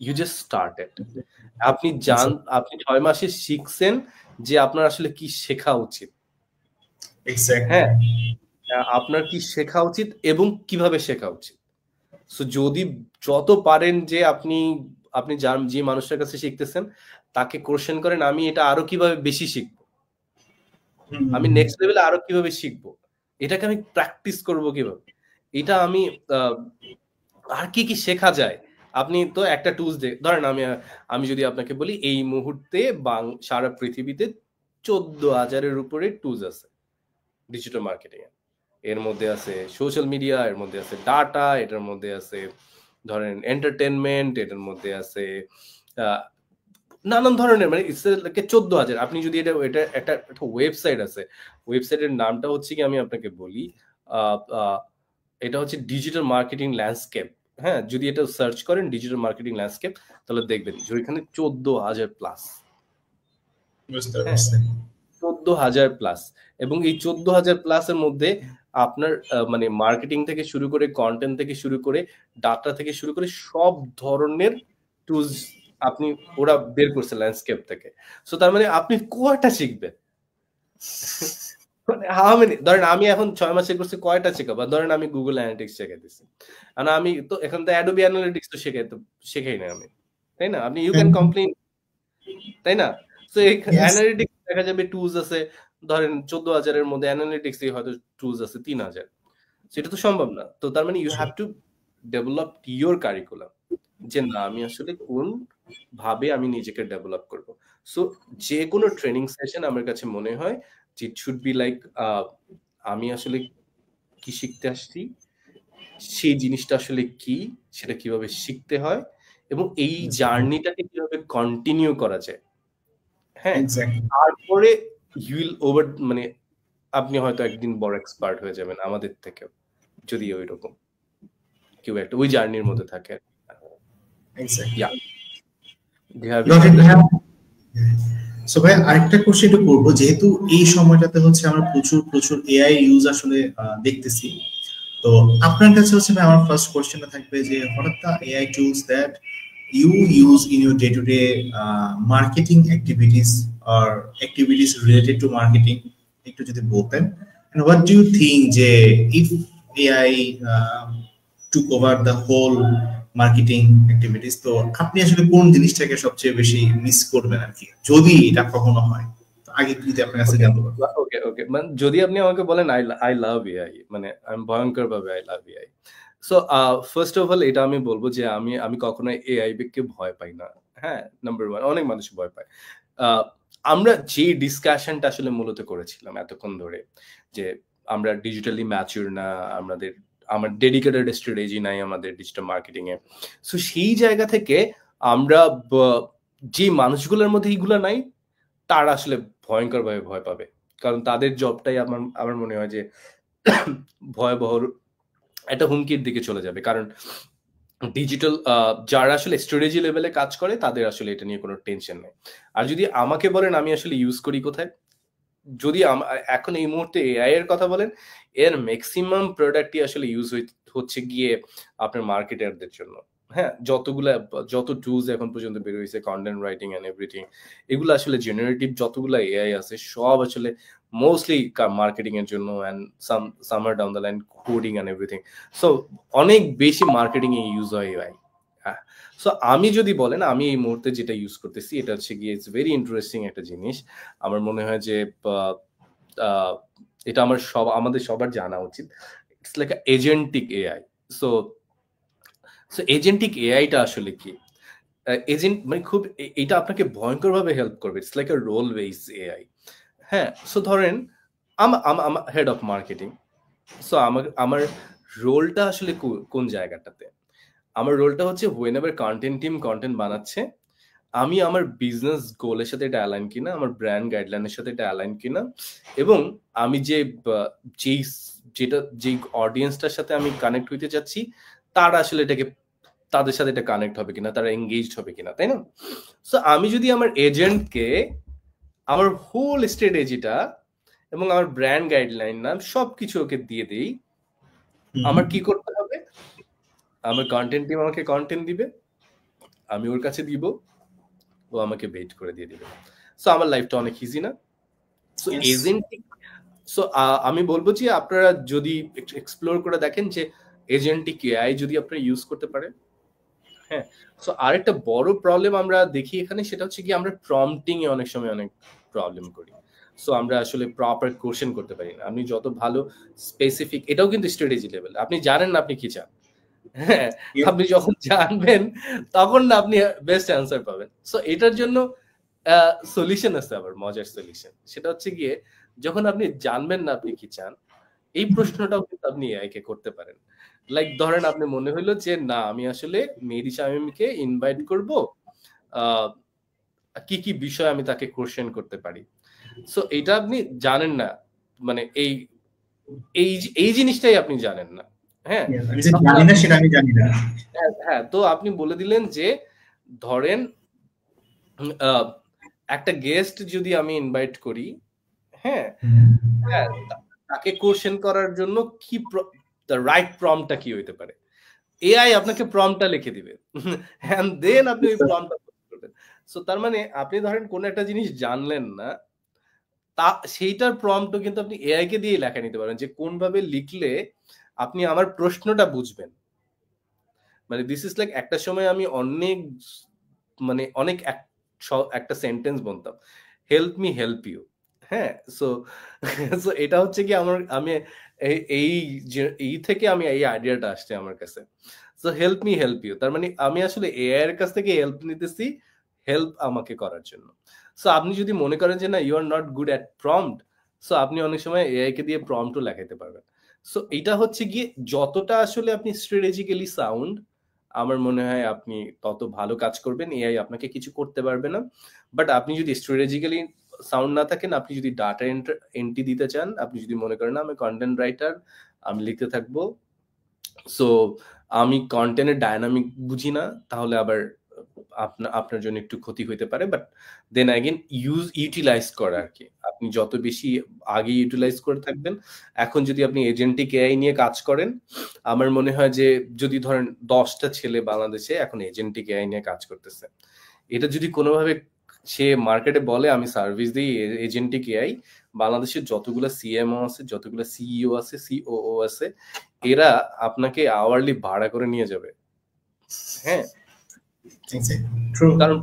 you just started. আপনি আপনি 6 মাসে শিখছেন যে আপনার আসলে কি শেখা উচিত। হ্যাঁ, আপনার কি শেখা উচিত এবং কিভাবে শেখা উচিত। সো যদি যত পারেন যে আপনি যে মানুষটার কাছে শিখতেছেন তাকে কোশ্চেন করেন, আমি এটা আরো কিভাবে বেশি শিখবো, আমি নেক্সট লেভেলে আরো কিভাবে শিখবো, এটাকে আমি প্র্যাকটিস করব কিভাবে, এটা আমি আর কি কি শেখা যায়। আপনি তো একটা টুলস ধরেন আমি যদি আপনাকে বলি এই মুহূর্তে সারা পৃথিবীতে 14,000-এর উপরে টুলস আছে ডিজিটাল মার্কেটিং এ। এর মধ্যে আছে সোশ্যাল মিডিয়া, এর মধ্যে আছে ডাটা, এটার মধ্যে আছে ধরেন এন্টারটেনমেন্ট, এটার মধ্যে আছে নানান ধরনের, মানে 14,000। আপনি যদি এটা একটা ওয়েবসাইট আছে, ওয়েবসাইটের নামটা হচ্ছে কি আমি আপনাকে বলি, এটা হচ্ছে ডিজিটাল মার্কেটিং ল্যান্ডস্কেপ। হ্যাঁ, যদি এটা সার্চ করেন ডিজিটাল মার্কেটিং ল্যান্ডস্কেপ তাহলে দেখবেন যে ওইখানে 14,000 প্লাস। 14,000 প্লাস। এবং এই 14,000 প্লাসের মধ্যে আপনার মানে মার্কেটিং থেকে শুরু করে, কন্টেন্ট থেকে শুরু করে, ডাটা থেকে শুরু করে সব ধরনের টুলস আপনি ওরা বের করছে ল্যান্ডস্কেপ থেকে। সো তার মানে আপনি কয়টা শিখবেন, মানে ধরেন আমি এখন 6 মাসে করছি কয়টা শেখাবো। ধরেন আমি গুগল অ্যানালিটিক্স শেখাইতেছি, আর আমি তো এখন তো অ্যাডোবি অ্যানালিটিক্স তো শেখাই না আমি, তাই না? আপনি ইউ ক্যান কমপ্লেইন, তাই না? তো এই অ্যানালিটিক্স দেখা যাবে টুলস আছে ধরেন 14,000-এর মধ্যে, অ্যানালিটিক্স হয়তো টুলস আছে 3,000। সেটা তো সম্ভব না। তো তার মানে you have to develop your curriculum, যে না আমি আসলে কোন ভাবে আমি নিজেকে ডেভেলপ করব। সো যে কোনো ট্রেনিং সেশন আমার কাছে মনে হয় যে ইট শুড বি লাইক আমি আসলে কি শিখতে আসছি, সেই জিনিসটা আসলে কি, সেটা কিভাবে শিখতে হয়, এবং এই জার্নিটাকে কিভাবে কন্টিনিউ করা যায়। হ্যাঁ, তারপরে মানে আপনি হয়তো একদিন বড় এক্সপার্ট হয়ে যাবেন আমাদের থেকেও, যদি ওই রকম কেউ একটা ওই জার্নির মধ্যে থাকে। সো ভাই আরেকটা কোশ্চেন একটু করবো, যেহেতু এই সময়টাতে হচ্ছে আমরা প্রচুর এআই ইউজ আসলে দেখতেছি, তো আপনার কাছে হচ্ছে আমার ফার্স্ট কোশ্চেনটা থাকবে যে what are the AI tools that you use in your day-to-day marketing activities or activities related to marketing, একটু যদি বলতেন, and what do you think যে if AI took over the whole marketing activities, তো আপনি আসলে কোন জিনিসটাকে সবচেয়ে বেশি মিস করবেন আর কি, যদি এটা কখনো হয়? আগে যদি আপনার কাছে জানতে পারবো। ওকে ওকে, মানে যদি আপনি আমাকে বলেন আই লাভ এআই, মানে আমি ভয়ঙ্কর ভাবে I love AI. So first of all এটা আমি বলবো যে আমি কখনো এআই কে ভয় পাই না। হ্যাঁ, নাম্বার 1, অনেক মানুষ ভয় পায়। আমরা যে ডিসকাশনটা আসলে মূলত করেছিলাম এতক্ষণ ধরে, যে আমরা ডিজিটালি ম্যাচিউর না, আমার ডেডিকেটেড স্ট্র্যাটেজি নাই আমাদের ডিজিটাল মার্কেটিং এ। সো সেই জায়গা থেকে আমরা যে মানুষগুলোর মধ্যে এইগুলো নাই, তারা আসলে ভয়ঙ্করভাবে ভয় পাবে, কারণ তাদের জবটাই আমার মনে হয় যে ভয়াবহ একটা হুমকির দিকে চলে যাবে। কারণ ডিজিটাল যারা আসলে স্ট্র্যাটেজি লেভেলে কাজ করে তাদের আসলে এটা নিয়ে কোনো টেনশন নেই। আর যদি আমাকে বলেন আমি আসলে ইউজ করি কোথায়, যদি এখন এই মুহূর্তে এআই এর কথা বলেন, এর ম্যাক্সিমাম প্রোডাক্টই আসলে ইউজ হচ্ছে গিয়ে আপনার মার্কেটারদের জন্য। হ্যাঁ, যত টুলস এখন পর্যন্ত বের হয়েছে, কন্টেন্ট রাইটিং এন্ড এভরিথিং, এগুলো আসলে জেনারেটিভ যতগুলো এআই আছে সব আসলে মোস্টলি মার্কেটিং এর জন্য, and summer down the line coding and everything. So অনেক বেশি মার্কেটিং এ ইউজ হয় এআই। সো আমি যদি বলেন আমি এই মুহূর্তে যেটা ইউজ করতেছি, এটা হচ্ছে গিয়ে ইটস ভেরি ইন্টারেস্টিং একটা জিনিস। আমার মনে হয় যে এটা আমাদের সবার জানা উচিত। It's like agentic AI. So agentic এআইটা আসলে কি? এজেন্ট মানে খুব এটা আপনাকে ভয়ঙ্করভাবে হেল্প করবে। It's like a role base AI. হ্যাঁ, সো ধরেন আমার হেড অফ মার্কেটিং। সো আমার রোলটা আসলে কোন জায়গাটাতে? আমার রোলটা হচ্ছে whenever content team content বানাচ্ছে, আমি আমার বিজনেস গোলের সাথে এটা অ্যালাইন কিনা, আমার ব্র্যান্ড গাইডলাইনের সাথে এটা অ্যালাইন কিনা, এবং আমি যেই অডিয়েন্সটার সাথে আমি কানেক্ট হইতে চাচ্ছি তারা আসলে তাদের সাথে এটা কানেক্ট হবে কিনা, তারা এঙ্গেজড হবে কিনা, তাই না? সো আমি যদি আমার এজেন্টকে আমার হোল স্ট্র্যাটেজিটা এবং আমার ব্র্যান্ড গাইডলাইন নাম সবকিছু ওকে দিয়ে দিই, আমার কি করতে হবে? আমার কন্টেন্ট টিম আমাকে কন্টেন্ট দিবে, আমি ওর কাছে দিব, ও আমাকে বেট করে দিয়ে দিবে। সো আমার লাইফটা অনেক ইজি না? সো এজেন্টিক, সো আমি বলবো যে আপনারা যদি এক্সপ্লোর করে দেখেন যে এজেন্টিক এআই যদি আপনারা ইউজ করতে পারেন। হ্যাঁ, সো আরেকটা বড় প্রবলেম আমরা দেখি এখানে, সেটা হচ্ছে কি আমরা প্রম্পটিং এ অনেক সময় অনেক প্রবলেম করি। সো আমরা আসলে প্রপার কোশ্চেন করতে পারি না। আপনি যত ভালো স্পেসিফিক, এটাও কিন্তু স্ট্র্যাটেজি লেভেল, আপনি জানেন না আপনি কি চান। হ্যাঁ, আপনি যখন জানবেন তখন না আপনি বেস্ট অ্যান্সার পাবেন। সো এটার জন্য সলিউশন আছে, আবার মজার সলিউশন। সেটা হচ্ছে গিয়ে যখন আপনি জানবেন না আপনি কি চান, এই প্রশ্নটাও কিন্তু আপনি এআই কে করতে পারেন। লাইক ধরেন আপনি মনে হইলো যে না আমি আসলে মেহেদী শামীমকে ইনভাইট করব, কি কি বিষয় আমি তাকে কোশ্চেন করতে পারি। সো এটা আপনি জানেন না, মানে এই জিনিসটাই আপনি জানেন না। হ্যাঁ, হ্যাঁ, তো আপনি বলে দিলেন যে ধরেন একটা গেস্ট যদি আমি ইনভাইট করি, হ্যাঁ, তাকে কোশ্চেন করার জন্য কি রাইট প্রম্পটটা কি হইতে পারে, এআই আপনাকে প্রম্পটটা লিখে দিবে এন্ড দেন আপনি ওই প্রম্পটটা করবেন। সো তার মানে আপনি ধরেন কোন একটা জিনিস জানলেন না, সেইটার প্রম্পটও কিন্তু আপনি এআই কে দিয়ে লেখা নিতে পারেন যে কোন ভাবে লিখলে আপনি আমার প্রশ্নটা বুঝবেন। মানে দিস ইজ লাইক একটা সময় আমি অনেক একটা সেন্টেন্স বলতাম, হেল্প মি হেল্প ইউ। হ্যাঁ, সো এটা হচ্ছে কি আমি এই থেকে আমি এই আইডিয়াটা আসছে আমার কাছে। So help me help you, তার মানে আমি আসলে এআই এর কাছ থেকে হেল্প নিতেছি হেল্প আমাকে করার জন্য। সো আপনি যদি মনে করেন যে না you are not good at prompt, so আপনি অনেক সময় এআই কে দিয়ে প্রম্পটও লেখাইতে পারবেন। সো এটা হচ্ছে গিয়ে যতটা আসলে আপনি স্ট্র্যাটেজিক্যালি সাউন্ড, আমার মনে হয় আপনি তত ভালো কাজ করবেন, এআই আপনাকে কিছু করতে পারবে না। বাট আপনি যদি স্ট্র্যাটেজিক্যালি সাউন্ড না থাকেন, আপনি যদি ডাটা এন্ট্রি দিতে চান, আপনি যদি মনে করেন আমি কন্টেন্ট রাইটার, আমি লিখতে থাকবো, সো আমি কন্টেন্টের ডায়নামিক বুঝি না, তাহলে আবার আপনার জন্য একটু ক্ষতি হইতে পারে। বাট দেন अगेन ইউটিলাইজ করা আর কি, আপনি যত বেশি আগে ইউটিলাইজ করে থাকবেন। এখন যদি আপনি এজেন্টিক এআই নিয়ে কাজ করেন, আমার মনে হয় যে যদি ধরেন 10টা ছেলে বাংলাদেশে এখন এজেন্টিক এআই নিয়ে কাজ করতেছে, এটা যদি কোনোভাবে সে মার্কেটে বলে আমি সার্ভিস দিই এজেন্টিক এআই, বাংলাদেশের যতগুলো সিএমও আছে, যতগুলো সিইও আছে, সিওও আছে, এরা আপনাকে আওয়ারলি ভাড়া করে নিয়ে যাবে। হ্যাঁ, কারণ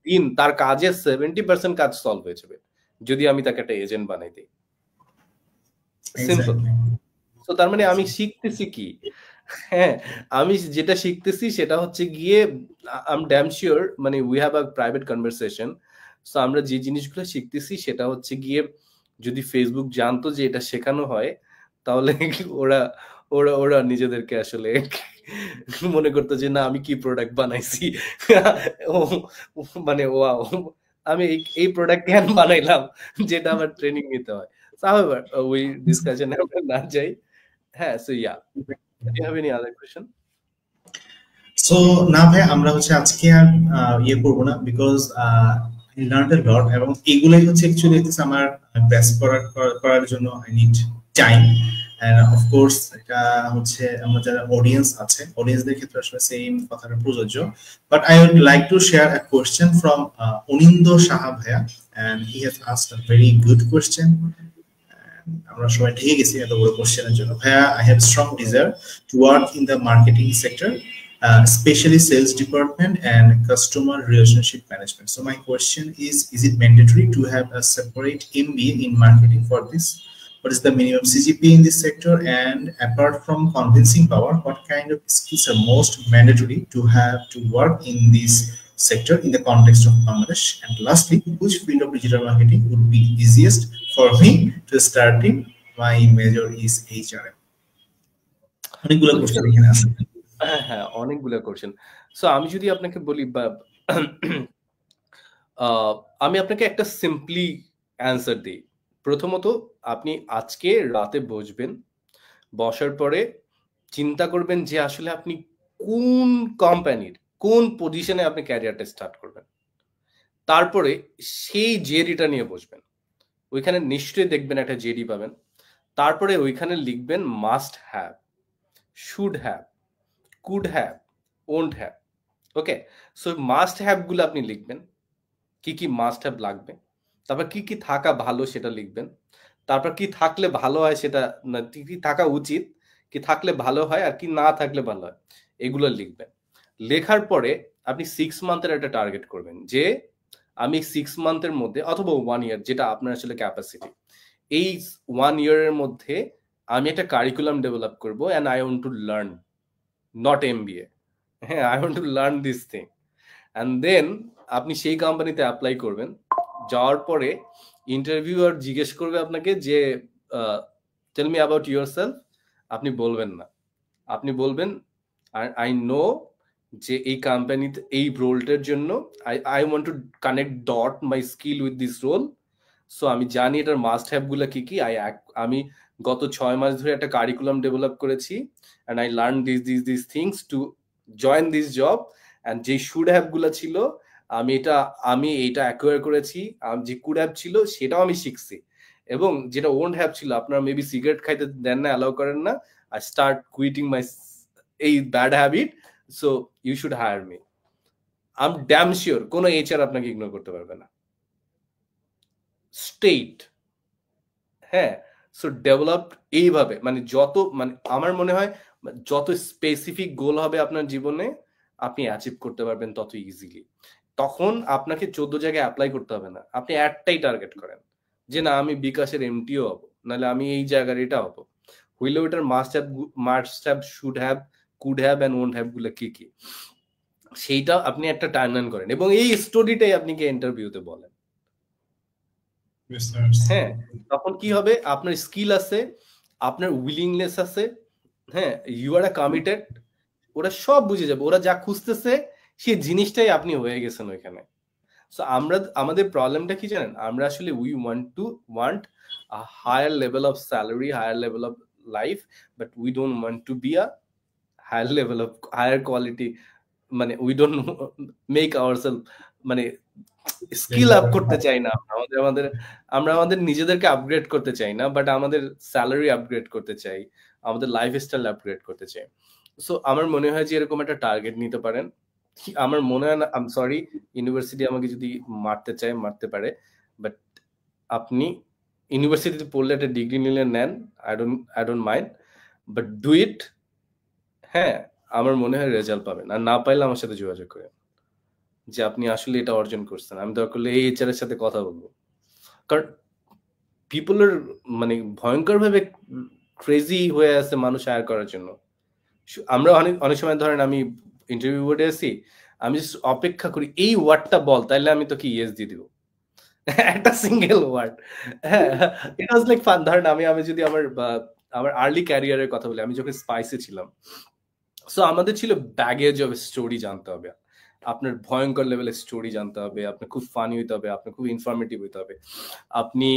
দিন তার কাজের 70% কাজ সলভ হয়ে যাবে যদি আমি তাকে একটা এজেন্ট বানাই দিই। সিম্পল। তো তার মানে আমি শিখতেছি কি? হ্যাঁ, আমি যেটা শিখতেছি সেটা হচ্ছে গিয়ে আই এম ড্যাম শিওর, মানে we have a private conversation. So আমরা যে জিনিসগুলো শিখতেছি সেটা হচ্ছে গিয়ে যদি ফেসবুক জানতো যে এটা শেখানো হয়, তাহলে ওরা ওরা ওরা নিজেদেরকে আসলে মনে করতো যে না আমি কি প্রোডাক্ট বানাইছি, মানে ওয়াও আমি এই প্রোডাক্ট কেন বানাইলাম যেটা আমার ট্রেনিং নিতে হয়। However, we discussion আমরা না যাই। হ্যাঁ, so yeah, do you have any other question? So না ভাই, আমরা হচ্ছে আজকে আর ইয়ে করবো না, বিকজ লার্ন এ লট, এবং এগুলাই হচ্ছে অ্যাকচুয়ালি আমার বেস্ট করার জন্য I need time. End of course এটা হচ্ছে আমরা যারা অডিয়েন্স আছে, অডিয়েন্সদের ক্ষেত্রে আসলে সেম কথাটা প্রযোজ্য। But I would like to share a question from Anindo Saha ভাইয়া, and he has asked a very good question. আমরা সবাই ঠেকে গেছি এত বড় কোয়েশ্চেনের জন্য। ভাইয়া, I have strong desire to work in the marketing sector, especially sales department and customer relationship management. So my question is it mandatory to have a separate MBA in marketing for this? What is the minimum CGPA in this sector? And apart from convincing power, what kind of skills are most mandatory to have to work in this sector in the context of Bangladesh? And lastly, which field of digital marketing would be easiest for me to start in? My major is HRM. অনেকগুলো question এখানে আছে। হ্যাঁ, অনেকগুলো question. So আমি যদি আপনাকে বলি বা আমি আপনাকে একটা সিম্পলি অ্যান্সার দিই। প্রথমত আপনি আজকে রাতে বসবেন। বসার পরে চিন্তা করবেন যে আসলে আপনি কোন কোম্পানির কোন পজিশনে আপনি ক্যারিয়ারটা স্টার্ট করবেন। তারপরে সেই জেডিটা নিয়ে বসবেন। ওইখানে নিশ্চয়ই দেখবেন একটা জেডি পাবেন। তারপরে ওইখানে লিখবেন must have, should have, could have, won't have. Okay, so must have গুলো আপনি লিখবেন, কি কি মাস্ট হ্যাভ লাগবে। তারপর কি কি থাকা ভালো সেটা লিখবেন। তারপর কি থাকলে ভালো হয় সেটা, না কি থাকা উচিত, কি থাকলে ভালো হয় আর কি না থাকলে ভালো হয়, এগুলো লিখবেন। লেখার পরে আপনি 6 মান্থের একটা টার্গেট করবেন যে আমি 6 মান্থের মধ্যে অথবা 1 ইয়ার, যেটা আপনার আসলে ক্যাপাসিটি, এই 1 ইয়ারের মধ্যে আমি একটা কারিকুলাম ডেভেলপ করব and I want to learn, not MBA. হ্যাঁ, I want to learn this thing. And then আপনি সেই কোম্পানিতে অ্যাপ্লাই করবেন। যাওয়ার পরে ইন্টারভিউয়ার জিজ্ঞেস করবে আপনাকে যে tell me about yourself. আপনি বলবেন না, আপনি বলবেন আই নো যে এই কোম্পানিতে এই রোলটার জন্য I want to connect dot my skill with this role. So আমি জানি এটার মাস্ট হ্যাভ গুলো কি কি। আমি গত 6 মাস ধরে একটা কারিকুলাম ডেভেলপ করেছি and I learn this things to join this job. And যে শুড হ্যাভ গুলো ছিল আমি এটা অ্যাকোয়ার করেছি, যে কুড হ্যাভ ছিল সেটাও আমি শিখছি, এবং যেটা ওন্ট হ্যাভ ছিল, আপনারা মেবি সিগারেট খাইতে দেন না, অ্যালাউ করেন না, আই স্টার্ট কুইটিং মাই এই bad habit, so you should hire me. I am damn sure কোনো এইচআর আপনাকে ইগনোর করতে পারবে না। স্টেট, হ্যাঁ। সো ডেভেলপড এইভাবে, মানে যত, মানে আমার মনে হয় যত স্পেসিফিক গোল হবে আপনার জীবনে আপনি অ্যাচিভ করতে পারবেন তত ইজিলি। তখন আপনাকে 14 জায়গায় অ্যাপ্লাই করতে হবে না, আপনি একটাই টার্গেট করেন যে না আমি বিকাশের এমটিও হব, নাহলে আমি এই জায়গার এটা হব। হইলে ওটার must have, should have, could have and won't have গুলো কি কি, সেইটা আপনি একটা টাইমলাইন করেন এবং এই স্টোরিটাই আপনি ইন্টারভিউতে বলেন। হ্যাঁ, তখন কি হবে, আপনার স্কিল আছে, আপনার উইলিংনেস আছে, হ্যাঁ, ইউ আর কমিটেড, ওরা সব বুঝে যাবে, ওরা যা খুঁজতেছে সেই জিনিসটাই আপনি হয়ে গেছেন ওইখানে। সো আমাদের প্রবলেমটা কি জানেন, আমরা আসলে we want a higher level of salary, higher level of life, but we don't want to be a higher level of higher quality, মানে উই ডোন্ট মেক আওয়ারসেলফ, মানে স্কিল আপ করতে চাই না আমরা আমাদের নিজেদেরকে আপগ্রেড করতে চাই না, বাট আমাদের স্যালারি আপগ্রেড করতে চাই, আমাদের লাইফস্টাইল আপগ্রেড করতে চাই। সো আমার মনে হয় যে এরকম একটা টার্গেট নিতে পারেন। আমার মনে হয় না, আই এম সরি, ইউনিভার্সিটি আমাকে যদি মারতে চায় মারতে পারে, বাট আপনি ইউনিভার্সিটিতে পড়লে একটা ডিগ্রি নিলে নেন, I don't mind, but do it. হ্যাঁ, আমার মনে হয় রেজাল্ট পাবেন, আর না পাইলে আমার সাথে যোগাযোগ করেন যে আপনি আসলে এটা অর্জন করছেন। আমি দরকার হলে এই এইচআর এর সাথে কথা বলবো, কারণ পিপলের মানে ভয়ঙ্কর ভাবে ক্রেজি হয়ে আছে মানুষ হায়ার করার জন্য। আমরা অনেক সময় ধরেন আমি ইন্টারভিউ বোর্ডে আছি, আমি অপেক্ষা করি এই ওয়ার্ডটা বল, তাইলে আমি তোকে ইয়েস দিয়ে দিব, একটা সিঙ্গেল ওয়ার্ড। হ্যাঁ, ইট ওয়াজ লাইক ফান। ধরেন আমি যদি আমার আর্লি ক্যারিয়ারের কথা বলি, আমি যখন স্পাইসে ছিলাম, সো আমাদের ছিল ব্যাগেজ অফ স্টোরি জানতে হবে, আপনার ভয়ঙ্কর লেভেলের স্টোরি জানতে হবে, আপনার খুব ফানি হইতে হবে, আপনার খুব ইনফরমেটিভ হইতে হবে, আপনি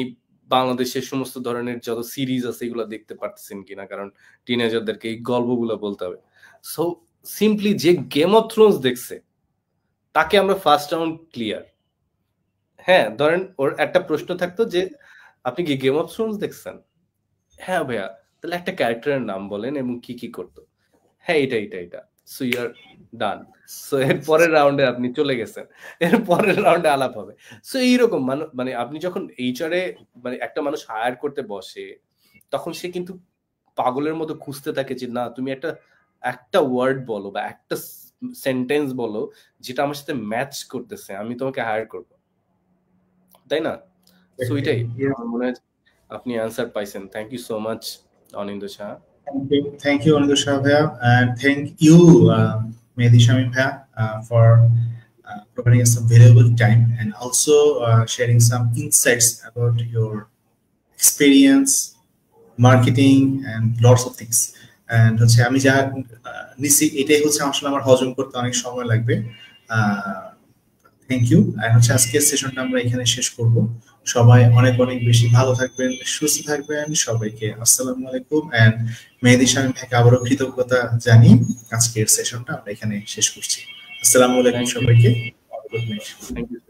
বাংলাদেশের সমস্ত ধরনের যত সিরিজ আছে এগুলো দেখতে পারতেছেন কিনা, কারণ টিনেজারদেরকে এই গল্পগুলো বলতে হবে। সো সিম্পলি যে গেম অফ থ্রোনস দেখছে তাকে আমরা ফার্স্ট রাউন্ড ক্লিয়ার। হ্যাঁ, ধরেন ওর একটা প্রশ্ন থাকতো যে আপনি কি গেম অফ থ্রোনস দেখছেন? হ্যাঁ ভাইয়া, তাহলে একটা ক্যারেক্টারের নাম বলেন এবং কি কি করতো। হ্যাঁ, এটা, so you are done. So এর পরের রাউন্ডে আপনি চলে গেছেন, এর পরের রাউন্ডে আলাপ হবে। সো এইরকম মানে আপনি যখন এইচআরে মানে একটা মানুষ হায়ার করতে বসে, তখন সে কিন্তু পাগলের মতো খুঁজতে থাকে যে না তুমি একটা ওয়ার্ড বলো বা একটা সেন্টেন্স বলো যেটা আমার সাথে ম্যাচ করতেছে, আমি তোমাকে হায়ার করবো, তাই না? সো এটাই আমার মনে হয় আপনি অ্যান্সার পাইছেন। Thank you so much Anindya Shah. Thank you, Anindya Shah bhaiya, and thank you, Mehdi Shamim bhaiya, for providing us some valuable time and also sharing some insights about your experience, marketing, and lots of things. And হচ্ছে আমি যা নিছি এটাই হচ্ছে আসলে আমার হজম করতে অনেক সময় লাগবে। Thank you. আর হচ্ছে আজকের সেশনটা আমরা এখানে শেষ করব। সবাই অনেক অনেক বেশি ভালো থাকবেন, সুস্থ থাকবেন। সবাইকে আসসালামু আলাইকুম। এন্ড মেহেদী শামীম ভাইকে আবারও কৃতজ্ঞতা জানিয়ে আজকের সেশনটা আমরা এখানে শেষ করছি। আসসালামু আলাইকুম সবাইকে। Good night. Thank you.